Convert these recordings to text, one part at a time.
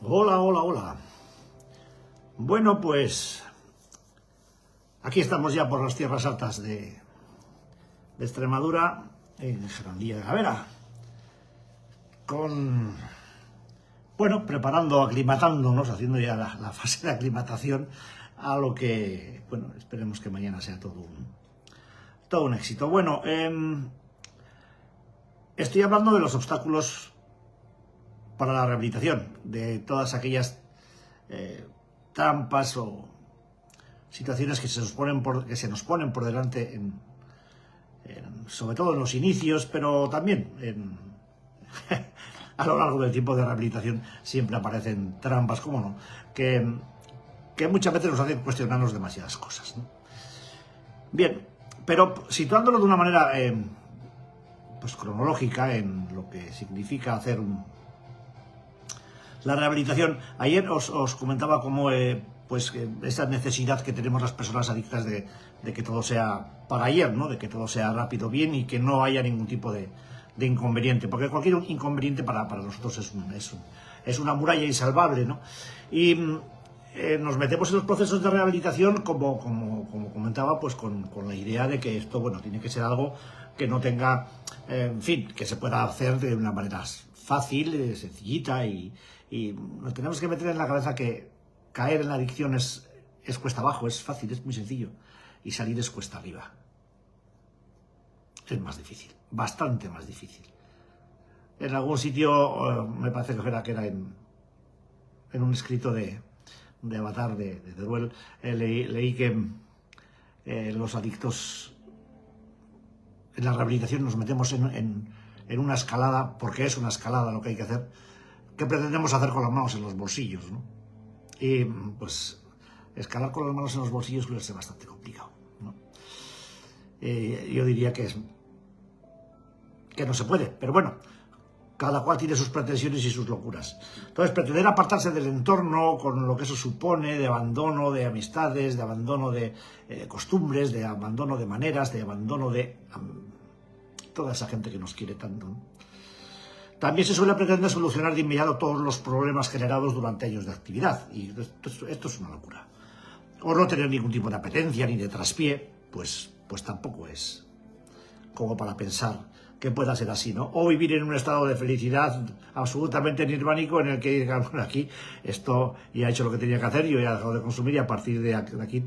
Hola, hola, hola. Bueno, pues aquí estamos ya por las tierras altas de Extremadura, en Jarandilla de la Vera, preparando, aclimatándonos, haciendo ya la fase de aclimatación a lo que, esperemos que mañana sea todo un éxito. Bueno, estoy hablando de los obstáculos para la rehabilitación, de todas aquellas trampas o situaciones que se nos ponen por delante, sobre todo en los inicios, pero también a lo largo del tiempo de rehabilitación siempre aparecen trampas, cómo no, que muchas veces nos hacen cuestionarnos demasiadas cosas, ¿no? Bien, pero situándolo de una manera cronológica en lo que significa hacer la rehabilitación. Ayer os comentaba cómo esa necesidad que tenemos las personas adictas de que todo sea para ayer, ¿no? De que todo sea rápido, bien, y que no haya ningún tipo de inconveniente, porque cualquier inconveniente para nosotros es una muralla insalvable, ¿no? Y nos metemos en los procesos de rehabilitación como comentaba, pues con la idea de que esto, tiene que ser algo que no tenga, que se pueda hacer de una manera fácil, sencillita, y nos tenemos que meter en la cabeza que caer en la adicción es cuesta abajo, es fácil, es muy sencillo, y salir es cuesta arriba. Es más difícil, bastante más difícil. En algún sitio, me parece que era en un escrito de Avatar, de Teruel, leí que los adictos en la rehabilitación nos metemos en una escalada, porque es una escalada lo que hay que hacer, que pretendemos hacer con las manos en los bolsillos, ¿no? Y pues escalar con las manos en los bolsillos puede ser bastante complicado, ¿no? Yo diría que no se puede, pero bueno, cada cual tiene sus pretensiones y sus locuras. Entonces, pretender apartarse del entorno con lo que eso supone, de abandono de amistades, de abandono de costumbres, de abandono de maneras, de abandono de toda esa gente que nos quiere tanto, ¿no? También se suele pretender solucionar de inmediato todos los problemas generados durante años de actividad, y esto es una locura. O no tener ningún tipo de apetencia ni de traspié, pues tampoco es como para pensar que pueda ser así, ¿no? O vivir en un estado de felicidad absolutamente nirvánico en el que, aquí, esto ya ha hecho lo que tenía que hacer, yo ya he dejado de consumir, y a partir de aquí,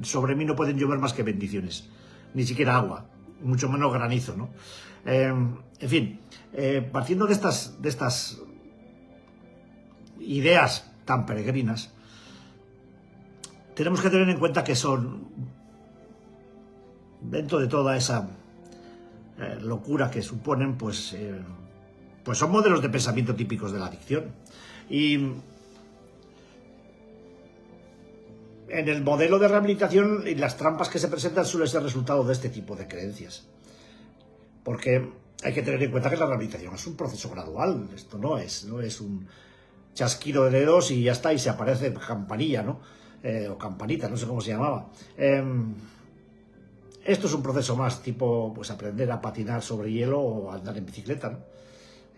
sobre mí no pueden llover más que bendiciones, ni siquiera agua, mucho menos granizo, ¿no? En fin, partiendo de estas ideas tan peregrinas, tenemos que tener en cuenta que son, dentro de toda esa locura que suponen, pues son modelos de pensamiento típicos de la adicción. Y en el modelo de rehabilitación, y las trampas que se presentan suelen ser resultado de este tipo de creencias. Porque hay que tener en cuenta que la rehabilitación es un proceso gradual. Esto no es un chasquido de dedos y ya está, y se aparece campanilla, ¿no? O campanita, no sé cómo se llamaba. Esto es un proceso más tipo, aprender a patinar sobre hielo o andar en bicicleta, ¿no?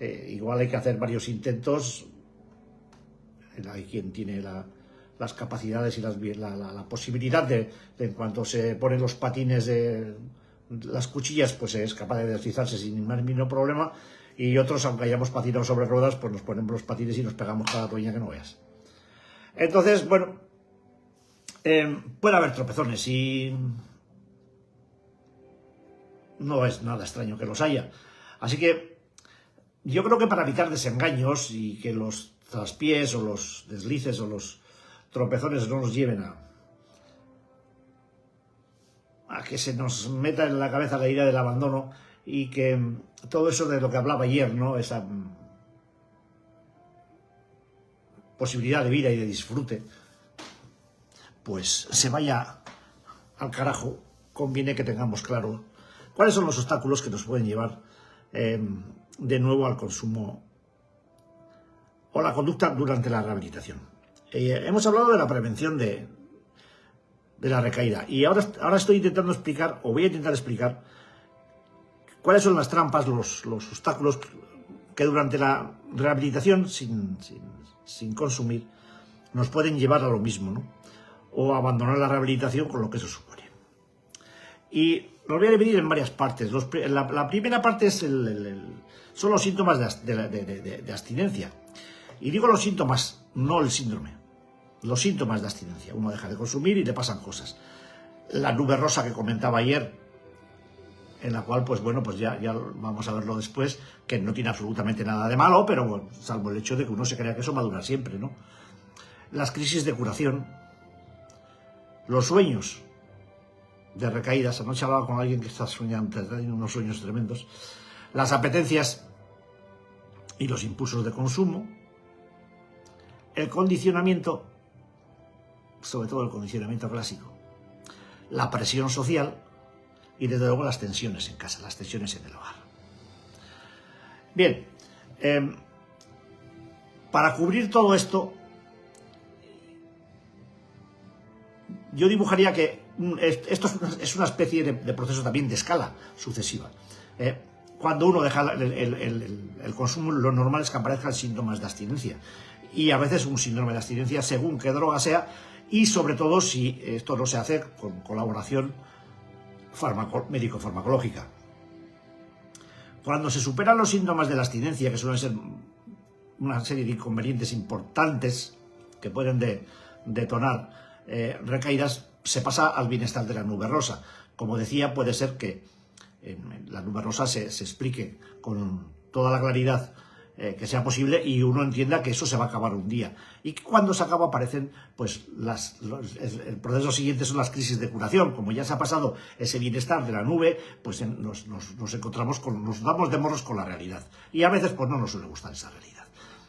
Igual hay que hacer varios intentos. Hay quien tiene las capacidades y la posibilidad de, en cuanto se ponen los patines, las cuchillas, pues es capaz de deslizarse sin ningún mínimo problema, y otros, aunque hayamos patinado sobre ruedas, pues nos ponemos los patines y nos pegamos cada toña que no veas. Entonces, puede haber tropezones, y no es nada extraño que los haya. Así que yo creo que para evitar desengaños y que los traspiés o los deslices o los tropezones no nos lleven a que se nos meta en la cabeza la idea del abandono, y que todo eso de lo que hablaba ayer, ¿no? Esa posibilidad de vida y de disfrute, pues se vaya al carajo. Conviene que tengamos claro cuáles son los obstáculos que nos pueden llevar de nuevo al consumo o la conducta durante la rehabilitación. Hemos hablado de la prevención de la recaída, y ahora estoy intentando explicar, o voy a intentar explicar, cuáles son las trampas, los obstáculos que durante la rehabilitación, sin consumir, nos pueden llevar a lo mismo, ¿no? O abandonar la rehabilitación con lo que eso supone. Y los voy a dividir en varias partes. La primera parte son los síntomas de abstinencia. Y digo los síntomas, no el síndrome. Los síntomas de abstinencia. Uno deja de consumir y le pasan cosas. La nube rosa que comentaba ayer, en la cual, pues bueno, pues ya vamos a verlo después, que no tiene absolutamente nada de malo, pero bueno, salvo el hecho de que uno se crea que eso va a durar siempre, ¿no? Las crisis de curación, los sueños de recaídas. Anoche hablaba con alguien que está soñando, tiene unos sueños tremendos. Las apetencias y los impulsos de consumo. El condicionamiento, sobre todo el condicionamiento clásico. La presión social y desde luego las tensiones en casa, las tensiones en el hogar. Bien, para cubrir todo esto, yo dibujaría que esto es una especie de proceso también de escala sucesiva. Cuando uno deja el consumo, lo normal es que aparezcan síntomas de abstinencia. Y a veces un síndrome de abstinencia según qué droga sea, y sobre todo si esto no se hace con colaboración médico-farmacológica. Cuando se superan los síntomas de la abstinencia, que suelen ser una serie de inconvenientes importantes que pueden detonar recaídas, se pasa al bienestar de la nube rosa. Como decía, puede ser que en la nube rosa se explique con toda la claridad que sea posible y uno entienda que eso se va a acabar un día. Y que cuando se acaba aparecen, pues el proceso siguiente son las crisis de curación. Como ya se ha pasado ese bienestar de la nube, pues nos encontramos nos damos de morros con la realidad. Y a veces pues no nos suele gustar esa realidad.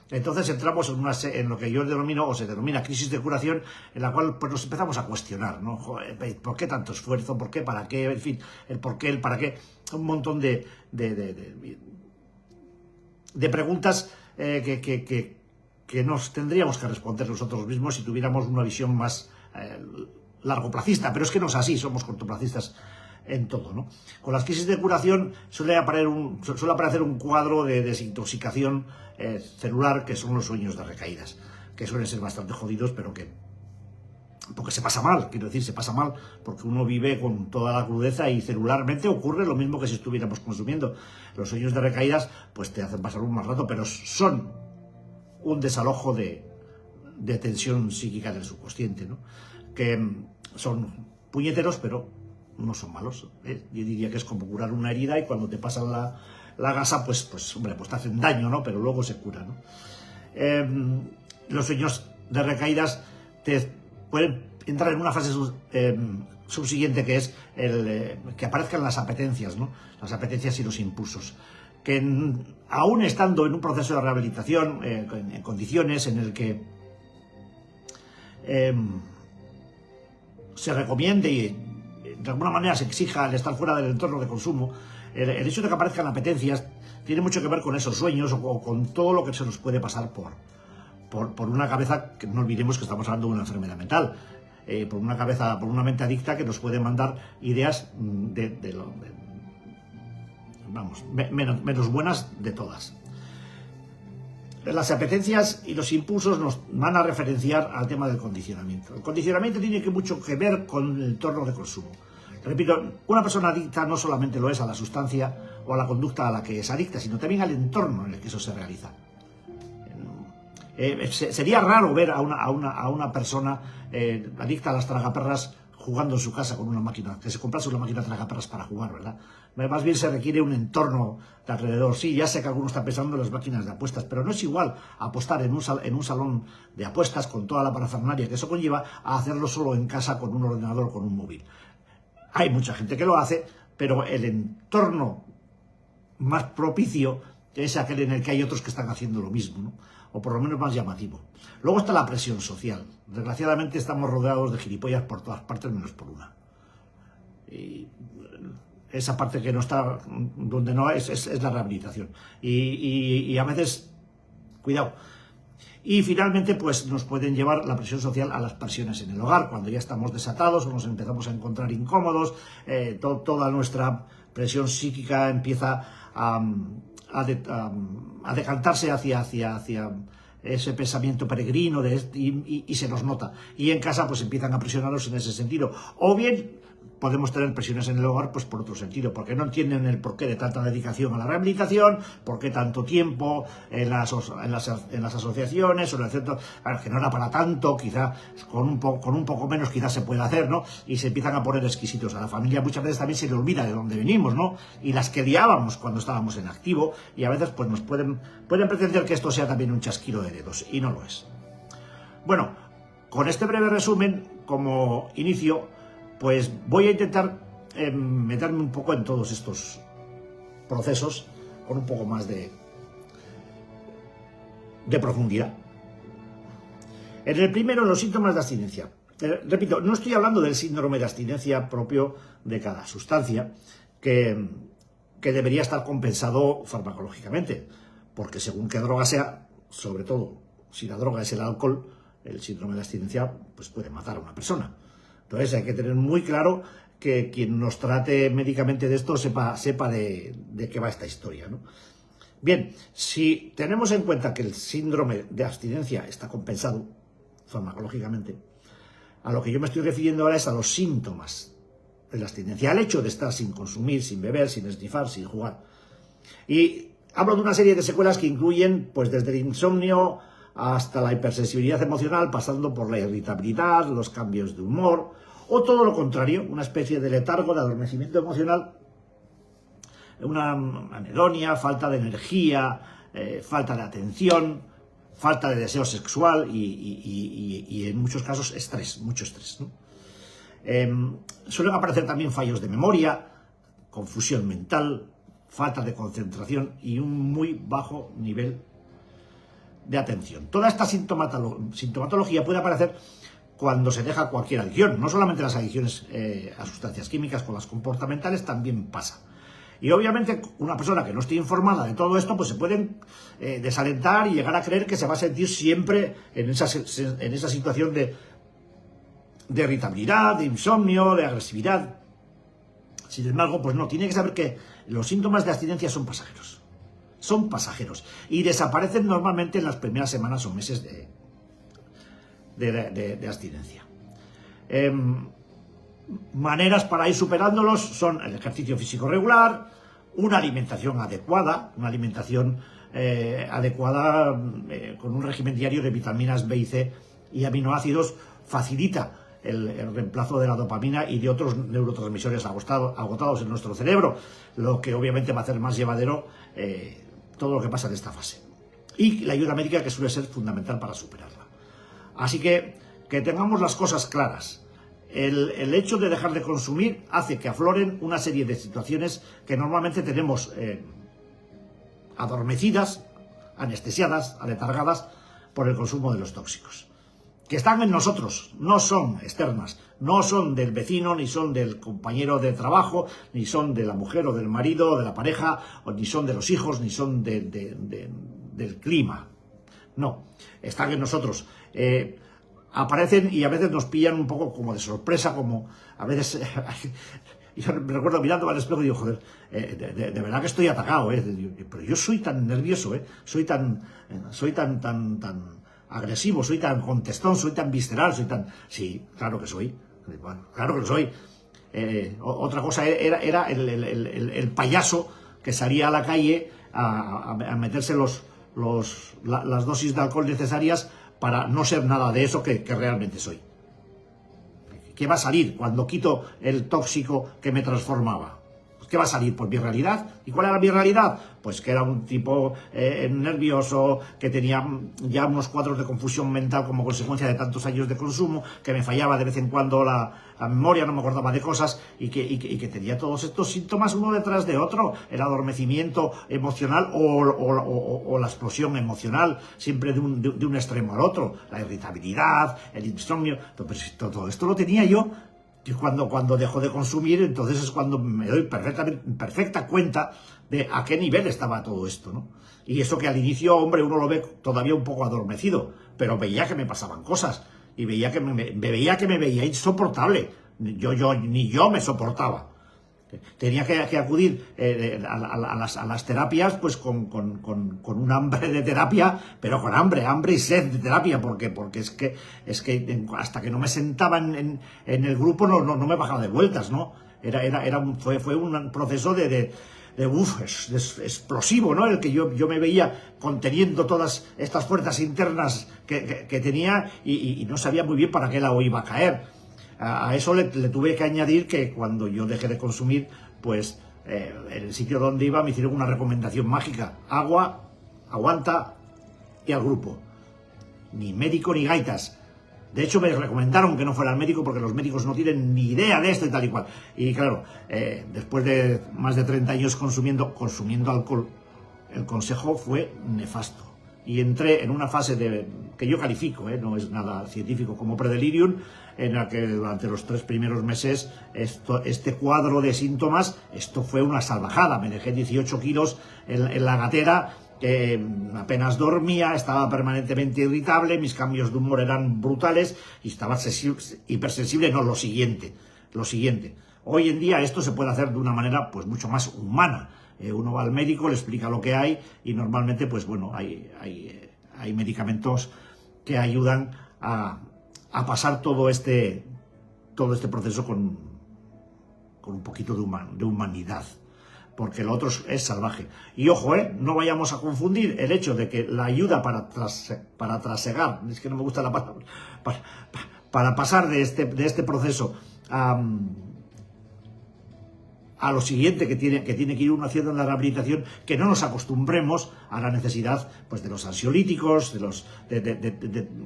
Entonces entramos en lo que yo denomino, o se denomina crisis de curación, en la cual pues nos empezamos a cuestionar, ¿no? Joder, ¿por qué tanto esfuerzo? ¿Por qué? ¿Para qué? En fin, el por qué, el para qué. Un montón de preguntas que nos tendríamos que responder nosotros mismos si tuviéramos una visión más largoplacista. Pero es que no es así, somos cortoplacistas en todo, ¿no? Con las crisis de curación suele aparecer un cuadro de desintoxicación celular, que son los sueños de recaídas, que suelen ser bastante jodidos, pero porque se pasa mal, quiero decir, se pasa mal porque uno vive con toda la crudeza y celularmente ocurre lo mismo que si estuviéramos consumiendo. Los sueños de recaídas pues te hacen pasar un mal rato, pero son un desalojo de tensión psíquica del subconsciente, ¿no? Que son puñeteros, pero no son malos, ¿eh? Yo diría que es como curar una herida y cuando te pasan la gasa, pues hombre, pues te hacen daño, ¿no? Pero luego se cura, ¿no? Los sueños de recaídas te pueden entrar en una fase subsiguiente, que es que aparezcan las apetencias, ¿no? Las apetencias y los impulsos. Que aún estando en un proceso de rehabilitación, en condiciones en el que se recomiende y de alguna manera se exija el estar fuera del entorno de consumo, el hecho de que aparezcan apetencias tiene mucho que ver con esos sueños o con todo lo que se nos puede pasar por una cabeza, que no olvidemos que estamos hablando de una enfermedad mental, por una mente adicta que nos puede mandar ideas menos buenas de todas. Las apetencias y los impulsos nos van a referenciar al tema del condicionamiento. El condicionamiento tiene mucho que ver con el entorno de consumo. Repito, una persona adicta no solamente lo es a la sustancia o a la conducta a la que es adicta, sino también al entorno en el que eso se realiza. Sería raro ver a una persona adicta a las tragaperras jugando en su casa con una máquina, que se comprase una máquina tragaperras para jugar, ¿verdad? Más bien se requiere un entorno de alrededor. Sí, ya sé que algunos están pensando en las máquinas de apuestas, pero no es igual apostar en un salón de apuestas con toda la parafernalia que eso conlleva a hacerlo solo en casa con un ordenador o con un móvil. Hay mucha gente que lo hace, pero el entorno más propicio es aquel en el que hay otros que están haciendo lo mismo, ¿no? O por lo menos más llamativo. Luego está la presión social. Desgraciadamente estamos rodeados de gilipollas por todas partes menos por una. Y esa parte que no está, donde no es la rehabilitación. Y a veces, cuidado. Y finalmente, pues nos pueden llevar la presión social a las presiones en el hogar, cuando ya estamos desatados o nos empezamos a encontrar incómodos, toda nuestra presión psíquica empieza a a decantarse hacia ese pensamiento peregrino y se nos nota. Y en casa pues empiezan a presionarnos en ese sentido. O bien podemos tener presiones en el hogar pues por otro sentido, porque no entienden el porqué de tanta dedicación a la rehabilitación, por qué tanto tiempo en las asociaciones o en el centro. Claro, que no era para tanto, quizá con un poco menos quizás se puede hacer, ¿no? Y se empiezan a poner exquisitos. A la familia muchas veces también se le olvida de dónde venimos, ¿no? Y las que liábamos cuando estábamos en activo, y a veces pues nos pueden pretender que esto sea también un chasquido de dedos, y no lo es. Bueno, con este breve resumen como inicio, pues voy a intentar meterme un poco en todos estos procesos con un poco más de profundidad. En el primero, los síntomas de abstinencia. Repito, no estoy hablando del síndrome de abstinencia propio de cada sustancia, que debería estar compensado farmacológicamente, porque según qué droga sea, sobre todo si la droga es el alcohol, el síndrome de abstinencia pues puede matar a una persona. Entonces hay que tener muy claro que quien nos trate médicamente de esto sepa de qué va esta historia, ¿no? Bien, si tenemos en cuenta que el síndrome de abstinencia está compensado farmacológicamente, a lo que yo me estoy refiriendo ahora es a los síntomas de la abstinencia, al hecho de estar sin consumir, sin beber, sin esnifar, sin jugar. Y hablo de una serie de secuelas que incluyen pues desde el insomnio hasta la hipersensibilidad emocional, pasando por la irritabilidad, los cambios de humor, o todo lo contrario, una especie de letargo, de adormecimiento emocional, una anedonia, falta de energía, falta de atención, falta de deseo sexual y en muchos casos estrés, mucho estrés, ¿no? Suelen aparecer también fallos de memoria, confusión mental, falta de concentración y un muy bajo nivel de atención. Toda esta sintomatología puede aparecer cuando se deja cualquier adicción. No solamente las adicciones a sustancias químicas, con las comportamentales también pasa. Y obviamente una persona que no esté informada de todo esto, pues se pueden desalentar y llegar a creer que se va a sentir siempre en esa situación de irritabilidad, de insomnio, de agresividad. Sin embargo, pues no, tiene que saber que los síntomas de abstinencia son pasajeros. Son pasajeros y desaparecen normalmente en las primeras semanas o meses de abstinencia. Maneras para ir superándolos son el ejercicio físico regular, una alimentación adecuada, con un régimen diario de vitaminas B y C y aminoácidos facilita el reemplazo de la dopamina y de otros neurotransmisores agotados en nuestro cerebro, lo que obviamente va a hacer más llevadero todo lo que pasa en esta fase. Y la ayuda médica, que suele ser fundamental para superarla. Así que tengamos las cosas claras. El hecho de dejar de consumir hace que afloren una serie de situaciones que normalmente tenemos adormecidas, anestesiadas, aletargadas por el consumo de los tóxicos, que están en nosotros, no son externas, no son del vecino, ni son del compañero de trabajo, ni son de la mujer o del marido o de la pareja, ni son de los hijos, ni son del clima. No, están en nosotros. Aparecen y a veces nos pillan un poco como de sorpresa, como a veces... Yo me recuerdo mirando al espejo y digo, joder, de verdad que estoy atacado, pero yo soy tan nervioso, soy tan agresivo, soy tan contestón, soy tan visceral, Sí, claro que soy, bueno, claro que lo soy. Otra cosa era el payaso que salía a la calle a meterse las dosis de alcohol necesarias para no ser nada de eso que realmente soy. ¿Qué va a salir cuando quito el tóxico que me transformaba? ¿Qué va a salir? Pues mi realidad. ¿Y cuál era mi realidad? Pues que era un tipo nervioso, que tenía ya unos cuadros de confusión mental como consecuencia de tantos años de consumo, que me fallaba de vez en cuando la memoria, no me acordaba de cosas, y que tenía todos estos síntomas uno detrás de otro, el adormecimiento emocional o la explosión emocional, siempre de un extremo al otro, la irritabilidad, el insomnio. Pero todo esto lo tenía yo. Y cuando dejo de consumir, entonces es cuando me doy perfecta cuenta de a qué nivel estaba todo esto, ¿no? Y eso que al inicio, hombre, uno lo ve todavía un poco adormecido, pero veía que me pasaban cosas, y veía que me veía insoportable. Ni yo me soportaba. Tenía que acudir a las terapias pues con un hambre de terapia, pero con hambre y sed de terapia, porque es que hasta que no me sentaba en el grupo no me bajaba de vueltas, ¿no? Fue un proceso de explosivo, ¿no? El que yo me veía conteniendo todas estas fuerzas internas que tenía y no sabía muy bien para qué lado iba a caer. A eso le tuve que añadir que cuando yo dejé de consumir, pues en el sitio donde iba me hicieron una recomendación mágica: agua, aguanta y al grupo. Ni médico ni gaitas. De hecho, me recomendaron que no fuera al médico porque los médicos no tienen ni idea de esto y tal y cual. Y claro, después de más de 30 años consumiendo alcohol, el consejo fue nefasto. Y entré en una fase que yo califico, no es nada científico, como predelirium, en la que durante los 3 primeros meses este cuadro de síntomas, esto fue una salvajada. Me dejé 18 kilos en la gatera, apenas dormía, estaba permanentemente irritable, mis cambios de humor eran brutales y estaba hipersensible. No, lo siguiente. Hoy en día esto se puede hacer de una manera pues mucho más humana. Uno va al médico, le explica lo que hay y normalmente pues bueno, hay medicamentos que ayudan a pasar todo este proceso con un poquito de humanidad, porque lo otro es salvaje. Y ojo, no vayamos a confundir el hecho de que la ayuda para trasegar, es que no me gusta la palabra, para pasar de este proceso a lo siguiente que tiene que ir uno haciendo en la rehabilitación, que no nos acostumbremos a la necesidad pues de los ansiolíticos,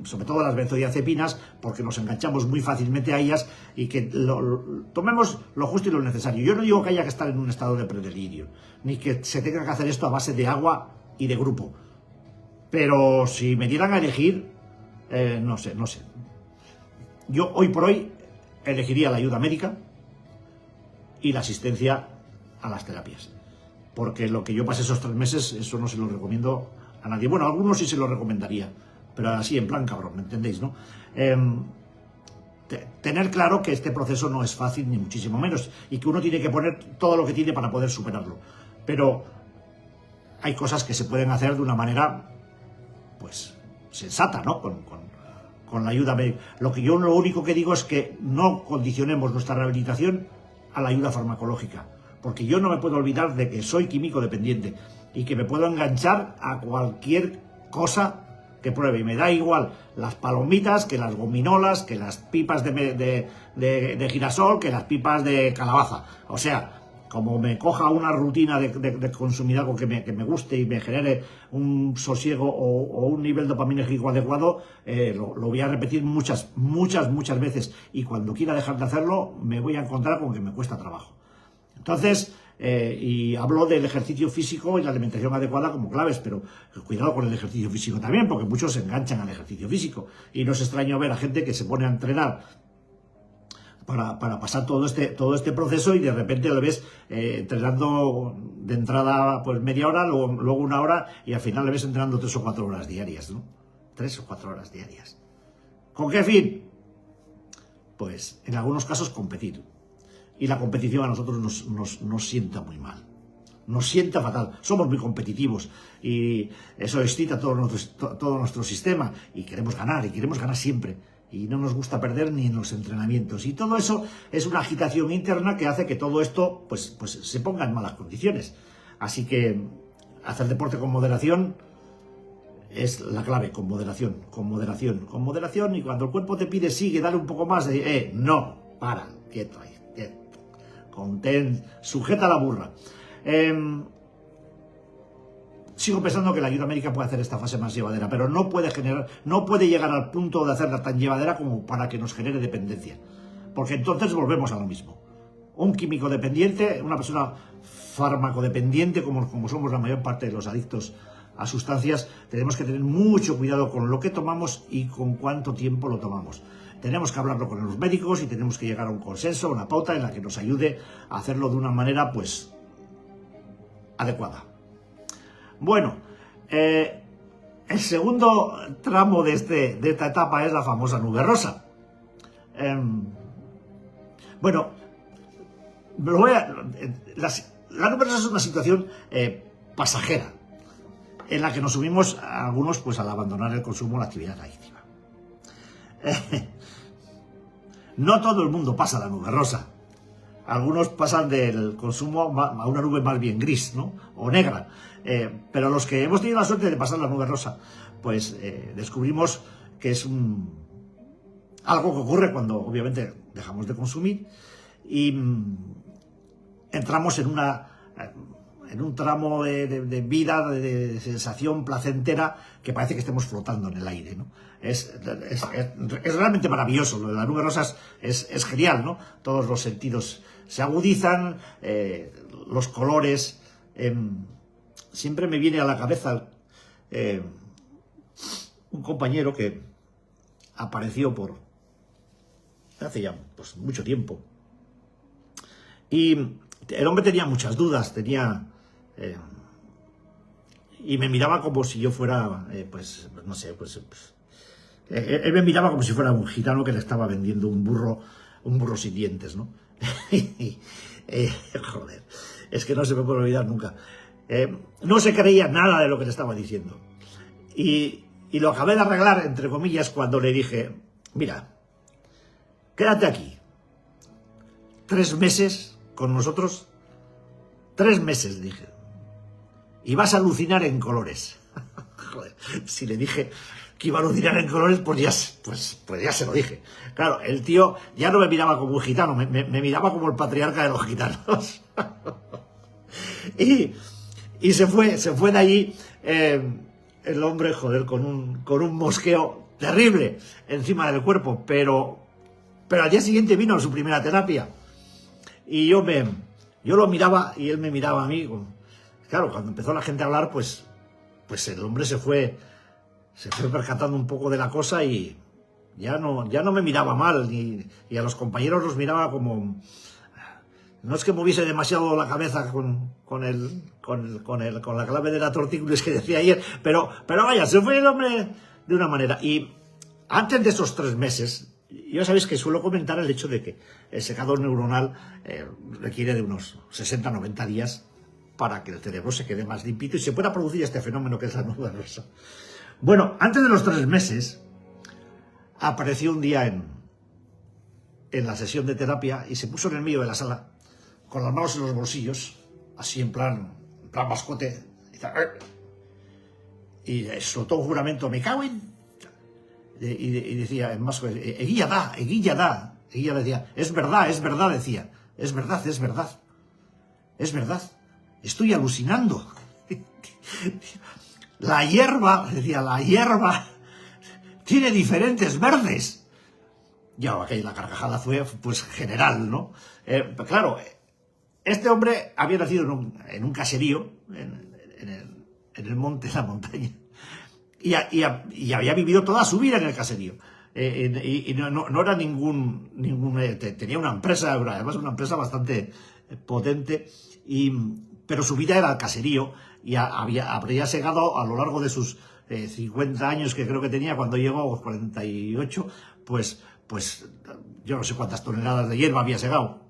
sobre todo las benzodiazepinas, porque nos enganchamos muy fácilmente a ellas, y que tomemos lo justo y lo necesario. Yo no digo que haya que estar en un estado de predelirio, ni que se tenga que hacer esto a base de agua y de grupo, pero si me dieran a elegir, no sé. Yo hoy por hoy elegiría la ayuda médica y la asistencia a las terapias, porque lo que yo pasé esos 3 meses, eso no se lo recomiendo a nadie. Bueno, a algunos sí se lo recomendaría, pero así en plan cabrón, ¿me entendéis, no? Tener claro que este proceso no es fácil, ni muchísimo menos, y que uno tiene que poner todo lo que tiene para poder superarlo, pero hay cosas que se pueden hacer de una manera pues sensata, ¿no? Con la ayuda médica. Lo único que digo es que no condicionemos nuestra rehabilitación a la ayuda farmacológica, porque yo no me puedo olvidar de que soy químico dependiente y que me puedo enganchar a cualquier cosa que pruebe, y me da igual las palomitas, que las gominolas, que las pipas de girasol, que las pipas de calabaza. O sea, como me coja una rutina de consumir algo que me guste y me genere un sosiego o un nivel dopaminérgico adecuado, lo voy a repetir muchas veces, y cuando quiera dejar de hacerlo me voy a encontrar con que me cuesta trabajo. Entonces, y hablo del ejercicio físico y la alimentación adecuada como claves, pero cuidado con el ejercicio físico también, porque muchos se enganchan al ejercicio físico, y no es extraño ver a gente que se pone a entrenar para pasar todo este proceso, y de repente lo ves entrenando de entrada pues media hora, luego 1 hora, y al final le ves entrenando 3 o 4 horas diarias, ¿no? 3 o 4 horas diarias. ¿Con qué fin? Pues en algunos casos competir. Y la competición a nosotros nos sienta muy mal. Nos sienta fatal. Somos muy competitivos y eso excita todo nuestro sistema, y queremos ganar siempre. Y no nos gusta perder ni en los entrenamientos. Y todo eso es una agitación interna que hace que todo esto pues se ponga en malas condiciones. Así que hacer deporte con moderación es la clave, con moderación. Y cuando el cuerpo te pide, sigue, dale un poco más, no, para, quieto ahí, quieto. Sujeta la burra. Sigo pensando que la ayuda médica puede hacer esta fase más llevadera, pero no puede llegar al punto de hacerla tan llevadera como para que nos genere dependencia, porque entonces volvemos a lo mismo. Un químico dependiente, una persona farmacodependiente, como somos la mayor parte de los adictos a sustancias, tenemos que tener mucho cuidado con lo que tomamos y con cuánto tiempo lo tomamos. Tenemos que hablarlo con los médicos y tenemos que llegar a un consenso, una pauta en la que nos ayude a hacerlo de una manera pues adecuada. Bueno, el segundo tramo de esta etapa es la famosa nube rosa. Bueno, La nube rosa es una situación pasajera, en la que nos subimos a algunos pues al abandonar el consumo, la actividad adictiva. No todo el mundo pasa la nube rosa. Algunos pasan del consumo a una nube más bien gris, ¿no? O negra. Pero los que hemos tenido la suerte de pasar la nube rosa, pues descubrimos que es algo que ocurre cuando obviamente dejamos de consumir y entramos en un tramo de vida, de sensación placentera, que parece que estemos flotando en el aire, ¿no? Es realmente maravilloso. Lo de la nube rosa es genial, ¿no? Todos los sentidos se agudizan, los colores. Siempre me viene a la cabeza un compañero que apareció hace ya pues, mucho tiempo. Y el hombre tenía muchas dudas, y me miraba como si yo fuera, no sé, él me miraba como si fuera un gitano que le estaba vendiendo un burro sin dientes, ¿no? Joder, es que no se me puede olvidar nunca. No se creía nada de lo que le estaba diciendo. Y lo acabé de arreglar, entre comillas, cuando le dije, mira, quédate aquí 3 meses con nosotros, 3 meses, dije, y vas a alucinar en colores. Joder, si le dije que iba a alucinar en colores, pues ya se lo dije. Claro, el tío ya no me miraba como un gitano, me miraba como el patriarca de los gitanos. y se fue de allí el hombre, joder, con un mosqueo terrible encima del cuerpo, pero al día siguiente vino su primera terapia. Y yo lo miraba y él me miraba a mí. Claro, cuando empezó la gente a hablar, pues el hombre se fue percatando un poco de la cosa y ya no me miraba mal, y a los compañeros los miraba como... No es que moviese demasiado la cabeza con la clave de la tortícolis que decía ayer, pero vaya, se fue el hombre de una manera. Y antes de esos 3 meses... Ya sabéis que suelo comentar el hecho de que el secado neuronal requiere de unos 60-90 días para que el cerebro se quede más limpito y se pueda producir este fenómeno que es la nube rosa. Bueno, antes de los 3 meses, apareció un día en la sesión de terapia y se puso en el medio de la sala, con las manos en los bolsillos, así en plan mascote, y soltó un juramento, me cago en... Y decía en más, eguilla da. Eguilla decía, es verdad, decía, es verdad, estoy alucinando. La hierba tiene diferentes verdes. Ya, la carcajada fue pues general, ¿no? Claro, este hombre había nacido en un caserío, en el monte, en la montaña. Y había vivido toda su vida en el caserío. Y no era tenía una empresa, además una empresa bastante potente, pero su vida era el caserío, y habría llegado a lo largo de sus 50 años que creo que tenía cuando llegó, 48, pues yo no sé cuántas toneladas de hierba había segado.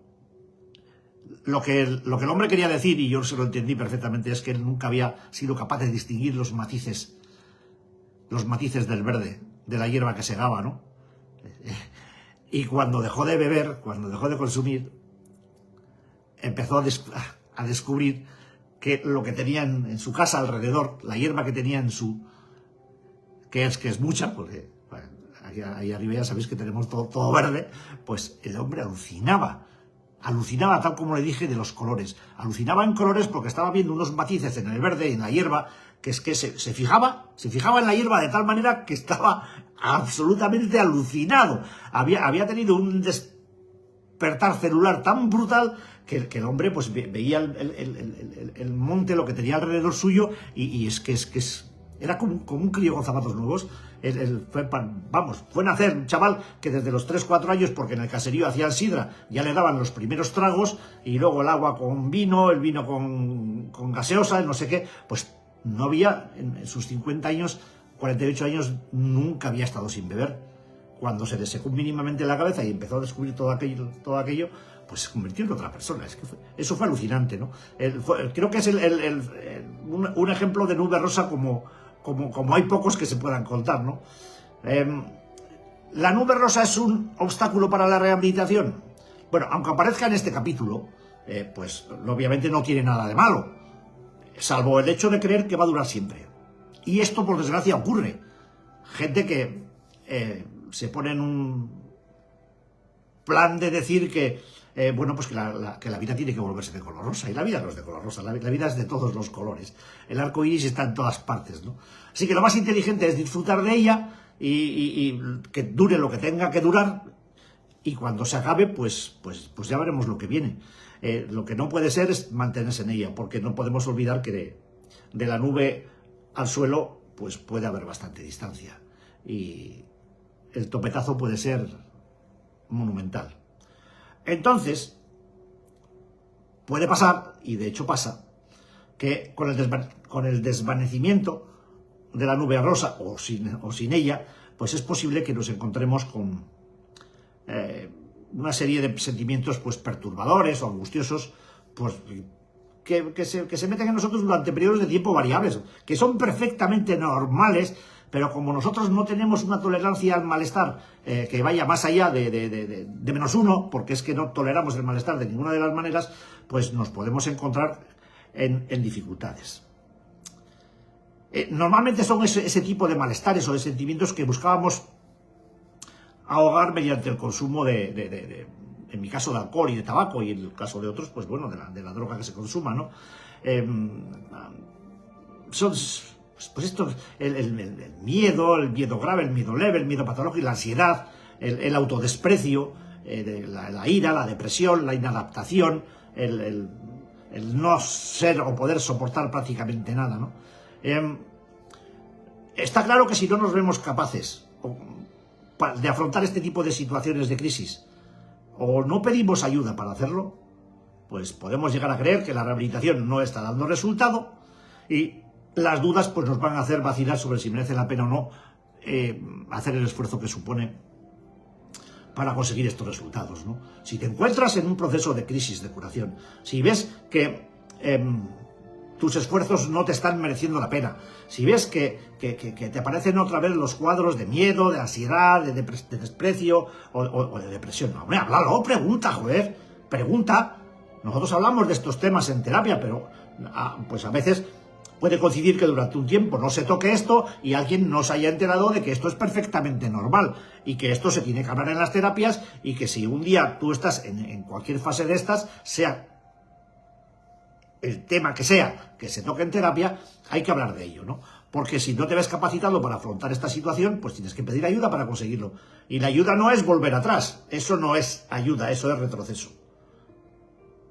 Lo que el hombre quería decir, y yo se lo entendí perfectamente, es que él nunca había sido capaz de distinguir los matices del verde, de la hierba que segaba, ¿no? Y cuando dejó de beber, cuando dejó de consumir, empezó a descubrir que lo que tenía en su casa alrededor, la hierba que tenía que es mucha, porque bueno, ahí arriba ya sabéis que tenemos todo verde, pues el hombre alucinaba tal como le dije de los colores. Alucinaba en colores porque estaba viendo unos matices en el verde y en la hierba, que es que se fijaba en la hierba de tal manera que estaba absolutamente alucinado. Había tenido un despertar celular tan brutal que el hombre pues veía el monte, lo que tenía alrededor suyo, y era como un crío con zapatos nuevos. Fue nacer un chaval que desde los 3-4 años, porque en el caserío hacían sidra, ya le daban los primeros tragos, y luego el agua con vino, el vino con gaseosa, el no sé qué, pues no había, en sus 50 años, 48 años, nunca había estado sin beber. Cuando se le secó mínimamente la cabeza y empezó a descubrir todo aquello, pues se convirtió en otra persona. Es que eso fue alucinante, ¿no? Creo que es un ejemplo de nube rosa como hay pocos que se puedan contar, ¿no? ¿La nube rosa es un obstáculo para la rehabilitación? Bueno, aunque aparezca en este capítulo, pues obviamente no tiene nada de malo, salvo el hecho de creer que va a durar siempre. Y esto, por desgracia, ocurre. Gente que se pone en un plan de decir que, bueno, pues que la vida tiene que volverse de color rosa. Y la vida no es de color rosa, la vida es de todos los colores. El arco iris está en todas partes, ¿no? Así que lo más inteligente es disfrutar de ella y que dure lo que tenga que durar. Y cuando se acabe, pues ya veremos lo que viene. Lo que no puede ser es mantenerse en ella, porque no podemos olvidar que de la nube al suelo, pues puede haber bastante distancia. Y el topetazo puede ser monumental. Entonces, puede pasar, y de hecho pasa, que con el desvanecimiento de la nube rosa, o sin ella, pues es posible que nos encontremos con una serie de sentimientos pues perturbadores o angustiosos, pues que se meten en nosotros durante periodos de tiempo variables, que son perfectamente normales, pero como nosotros no tenemos una tolerancia al malestar que vaya más allá de -1, porque es que no toleramos el malestar de ninguna de las maneras, pues nos podemos encontrar en dificultades. Normalmente son ese tipo de malestares o de sentimientos que buscábamos ahogar mediante el consumo en mi caso, de alcohol y de tabaco, y en el caso de otros, pues bueno, de la droga que se consuma, ¿no? Son, pues esto, el miedo grave, el miedo leve, el miedo patológico, la ansiedad, el autodesprecio, la ira, la depresión, la inadaptación, el no ser o poder soportar prácticamente nada, ¿no? Está claro que si no nos vemos capaces de afrontar este tipo de situaciones de crisis, o no pedimos ayuda para hacerlo, pues podemos llegar a creer que la rehabilitación no está dando resultado, y las dudas pues nos van a hacer vacilar sobre si merece la pena o no hacer el esfuerzo que supone para conseguir estos resultados, ¿no? Si te encuentras en un proceso de crisis de curación, si ves que tus esfuerzos no te están mereciendo la pena, si ves que te aparecen otra vez los cuadros de miedo, de ansiedad, de desprecio o de depresión, no, hombre, háblalo, pregunta, joder, pregunta. Nosotros hablamos de estos temas en terapia, pero pues a veces puede coincidir que durante un tiempo no se toque esto y alguien no se haya enterado de que esto es perfectamente normal y que esto se tiene que hablar en las terapias, y que si un día tú estás en cualquier fase de estas, sea el tema que sea que se toque en terapia, hay que hablar de ello, ¿no? Porque si no te ves capacitado para afrontar esta situación, pues tienes que pedir ayuda para conseguirlo. Y la ayuda no es volver atrás, eso no es ayuda, eso es retroceso.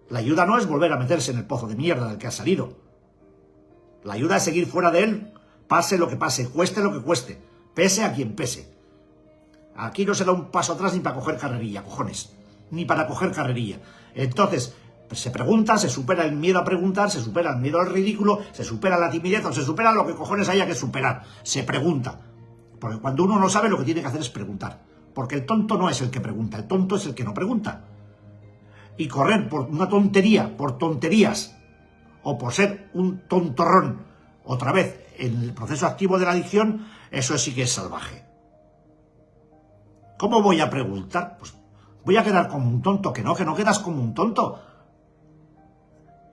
La ayuda no es volver a meterse en el pozo de mierda del que has salido. La ayuda es seguir fuera de él, pase lo que pase, cueste lo que cueste, pese a quien pese. Aquí no se da un paso atrás ni para coger carrerilla, cojones, ni para coger carrerilla. Entonces, pues se pregunta, se supera el miedo a preguntar, se supera el miedo al ridículo, se supera la timidez, o se supera lo que cojones haya que superar. Se pregunta. Porque cuando uno no sabe, lo que tiene que hacer es preguntar. Porque el tonto no es el que pregunta, el tonto es el que no pregunta. Y correr por una tontería, por tonterías, o por ser un tontorrón, otra vez, en el proceso activo de la adicción, eso sí que es salvaje. ¿Cómo voy a preguntar? Pues voy a quedar como un tonto, que no quedas como un tonto.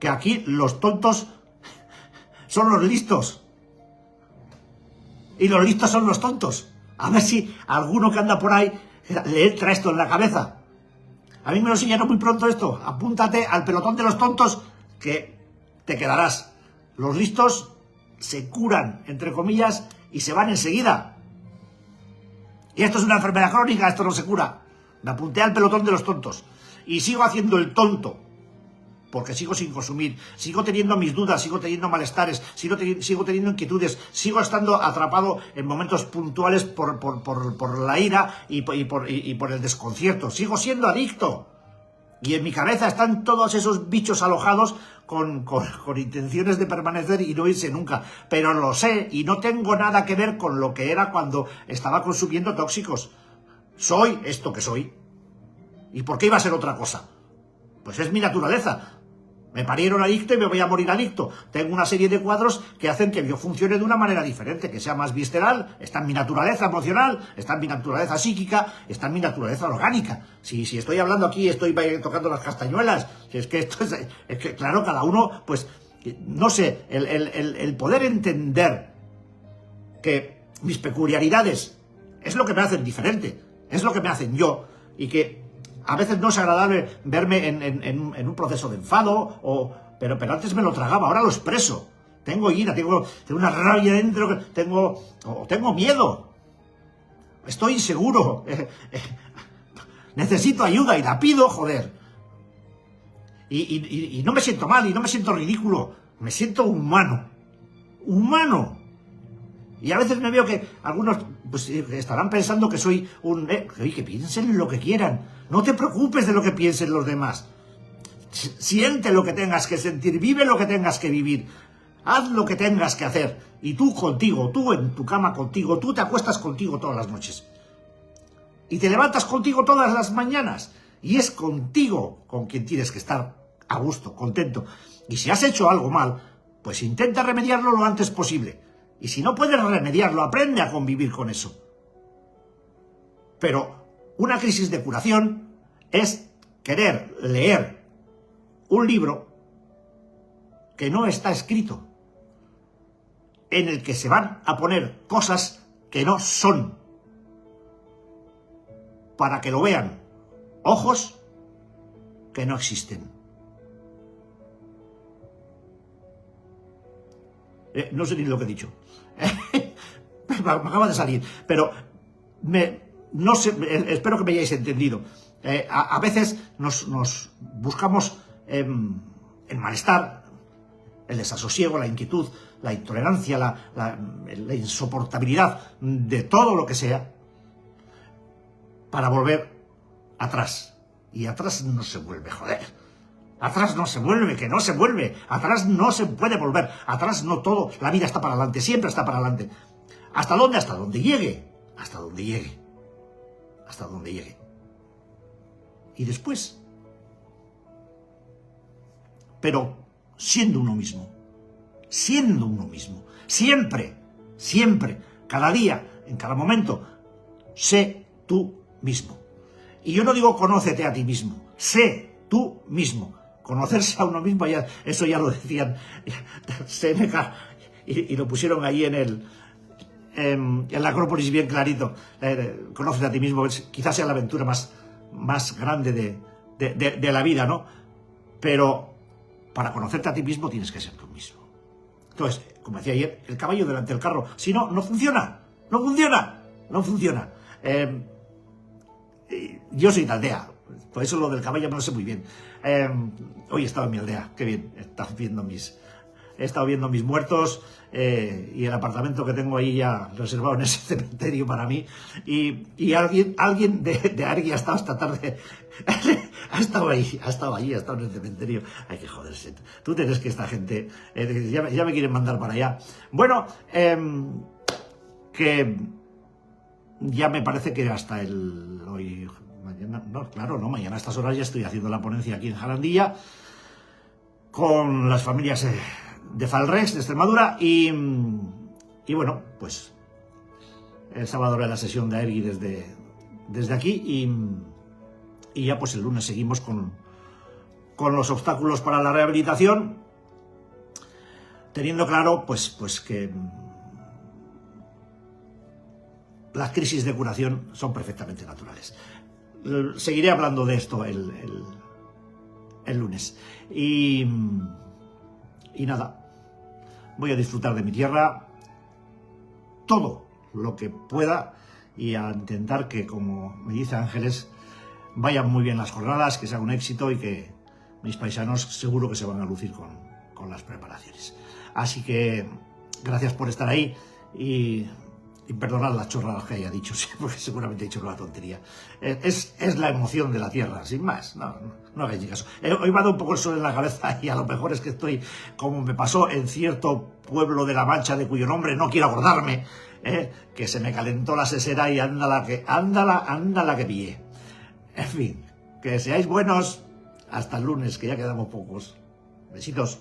Que aquí los tontos son los listos. Y los listos son los tontos. A ver si alguno que anda por ahí le entra esto en la cabeza. A mí me lo enseñaron muy pronto esto. Apúntate al pelotón de los tontos que te quedarás. Los listos se curan, entre comillas, y se van enseguida. Y esto es una enfermedad crónica, esto no se cura. Me apunté al pelotón de los tontos. Y sigo haciendo el tonto. Porque sigo sin consumir, sigo teniendo mis dudas, sigo teniendo malestares, sigo teniendo inquietudes, sigo estando atrapado en momentos puntuales por la ira y por el desconcierto. Sigo siendo adicto. Y en mi cabeza están todos esos bichos alojados con intenciones de permanecer y no irse nunca. Pero lo sé y no tengo nada que ver con lo que era cuando estaba consumiendo tóxicos. Soy esto que soy. ¿Y por qué iba a ser otra cosa? Pues es mi naturaleza. Me parieron adicto y me voy a morir adicto. Tengo una serie de cuadros que hacen que yo funcione de una manera diferente, que sea más visceral. Está en mi naturaleza emocional, está en mi naturaleza psíquica, está en mi naturaleza orgánica. Si estoy hablando aquí, estoy tocando las castañuelas. Si es que esto es que, claro, cada uno, pues, no sé, el poder entender que mis peculiaridades es lo que me hacen diferente, es lo que me hacen yo, y que a veces no es agradable verme en un proceso de enfado, pero antes me lo tragaba, ahora lo expreso. Tengo ira, tengo una rabia dentro, tengo miedo, estoy inseguro, necesito ayuda y la pido, joder. Y no me siento mal, y no me siento ridículo, me siento humano. Y a veces me veo que algunos pues, estarán pensando que soy que piensen lo que quieran. No te preocupes de lo que piensen los demás. Siente lo que tengas que sentir, vive lo que tengas que vivir. Haz lo que tengas que hacer. Y tú contigo, tú en tu cama contigo, tú te acuestas contigo todas las noches. Y te levantas contigo todas las mañanas. Y es contigo con quien tienes que estar a gusto, contento. Y si has hecho algo mal, pues intenta remediarlo lo antes posible. Y si no puedes remediarlo, aprende a convivir con eso. Pero una crisis de curación es querer leer un libro que no está escrito, en el que se van a poner cosas que no son, para que lo vean ojos que no existen. No sé ni lo que he dicho. Me acaba de salir, pero no sé, espero que me hayáis entendido. A veces nos buscamos el malestar, el desasosiego, la inquietud, la intolerancia, la insoportabilidad de todo lo que sea, para volver atrás. Y atrás no se vuelve, joder. Atrás no se vuelve, que no se vuelve. Atrás no se puede volver. Atrás no todo. La vida está para adelante, siempre está para adelante. ¿Hasta dónde? Hasta donde llegue. Hasta donde llegue. Hasta donde llegue. Y después. Pero siendo uno mismo. Siendo uno mismo. Siempre, siempre, cada día, en cada momento, sé tú mismo. Y yo no digo conócete a ti mismo. Sé tú mismo. Conocerse a uno mismo, eso ya lo decían Séneca, y lo pusieron ahí en la Acrópolis bien clarito. Conócete a ti mismo, quizás sea la aventura más grande de la vida, ¿no? Pero para conocerte a ti mismo tienes que ser tú mismo. Entonces, como decía ayer, el caballo delante del carro, si no, no funciona, no funciona, no funciona. Yo soy de aldea, por eso lo del caballo me lo sé muy bien. Hoy he estado en mi aldea, qué bien, he estado viendo mis muertos, y el apartamento que tengo ahí ya reservado en ese cementerio para mí, y alguien de Argui ha estado esta tarde, ha estado allí, ha estado en el cementerio. Hay que joderse, tú tienes que esta gente, ya me quieren mandar para allá. Bueno, que ya me parece que hasta hoy... Mañana, no, claro, no, mañana a estas horas ya estoy haciendo la ponencia aquí en Jarandilla con las familias de Falres, de Extremadura, y bueno, pues el sábado haré la sesión de Argui desde aquí, y ya pues el lunes seguimos con los obstáculos para la rehabilitación, teniendo claro pues que las crisis de curación son perfectamente naturales. Seguiré hablando de esto el lunes. Y nada, voy a disfrutar de mi tierra todo lo que pueda, y a intentar que, como me dice Ángeles, vayan muy bien las jornadas, que sea un éxito, y que mis paisanos seguro que se van a lucir con las preparaciones. Así que gracias por estar ahí, y perdonad las chorradas que haya dicho, porque seguramente he dicho una tontería. Es la emoción de la tierra, sin más. No hagáis ni caso. Hoy me ha dado un poco el sol en la cabeza, y a lo mejor es que estoy, como me pasó en cierto pueblo de La Mancha, de cuyo nombre no quiero acordarme, que se me calentó la sesera, y ándala que pillé. En fin, que seáis buenos. Hasta el lunes, que ya quedamos pocos. Besitos.